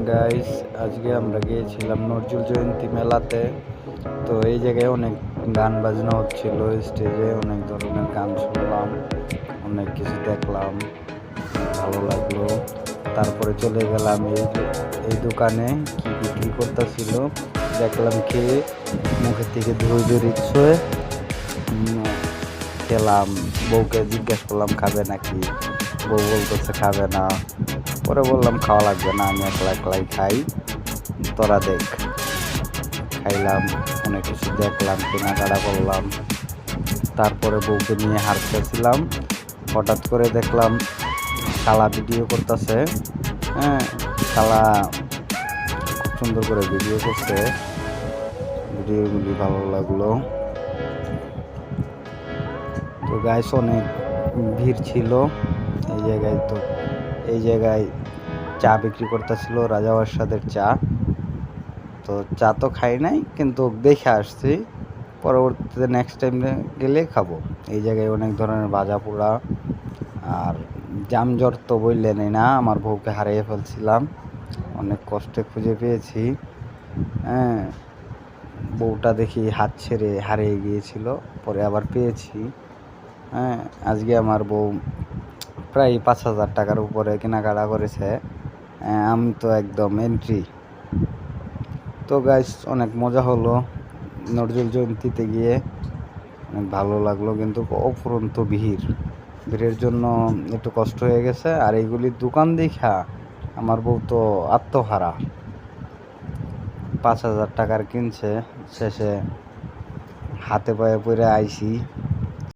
Guys, আজকে আমরা গিয়েছিলাম নজরুল জয়ন্তী মেলাতে। তো এই জায়গায় অনেক গান বাজনা হচ্ছিল, স্টেজে অনেক ধরনের গান শুনলাম, অনেক কিছু দেখলাম, ভালো লাগলো। তারপরে চলে গেলাম এই দোকানে কি বিক্রি করতেছিল, দেখলাম খেয়ে মুখের থেকে ধুয়ে বেরিয়েছে। খেলাম, বউকে জিজ্ঞেস করলাম খাবে নাকি, বউ বলতেছে খাবে না। পরে বললাম খাওয়া লাগবে না, আমি একলা একলাই খাই, তোরা দেখ। খাইলাম, অনেক কিছু দেখলাম, কেনাকাটা করলাম। তারপরে বউকে নিয়ে হাঁটতেছিলাম, হঠাৎ করে দেখলাম খালা ভিডিও করতেছে। হ্যাঁ, খালা খুব সুন্দর করে ভিডিও করছে, ভিডিওগুলি ভালো লাগলো। তো গাইস, অনেক ভিড় ছিল এই জায়গায়। তো এই জায়গায় চা বিক্রি করতেছিল, রাজা বাদশাদের চা। তো চা তো খাই নাই, কিন্তু দেখে আসছি, পরবর্তীতে নেক্সট টাইম গেলে খাবো। এই জায়গায় অনেক ধরনের ভাজা পোড়া আর জামজট তো বললে নেই না, আমার বউকে হারিয়ে ফেলছিলাম, অনেক কষ্টে খুঁজে পেয়েছি। হ্যাঁ, বউটা দেখি হাত ছেড়ে হারিয়ে গিয়েছিল, পরে আবার পেয়েছি। হ্যাঁ, আজকে আমার বউ প্রায় 5,000 টাকার উপরে কেনাকাটা করেছে। আমি তো একদম এন্ট্রি। তো গাইস, অনেক মজা হলো নজরুল জয়ন্তীতে গিয়ে, অনেক ভালো লাগলো। কিন্তু অফুরন্ত ভিড়ের জন্য একটু কষ্ট হয়ে গেছে। আর এইগুলির দোকান দেখা আমার বউ তো আত্মহারা। 5,000 টাকার কিনছে, শেষে হাতে পায়ে পড়ে আইছি।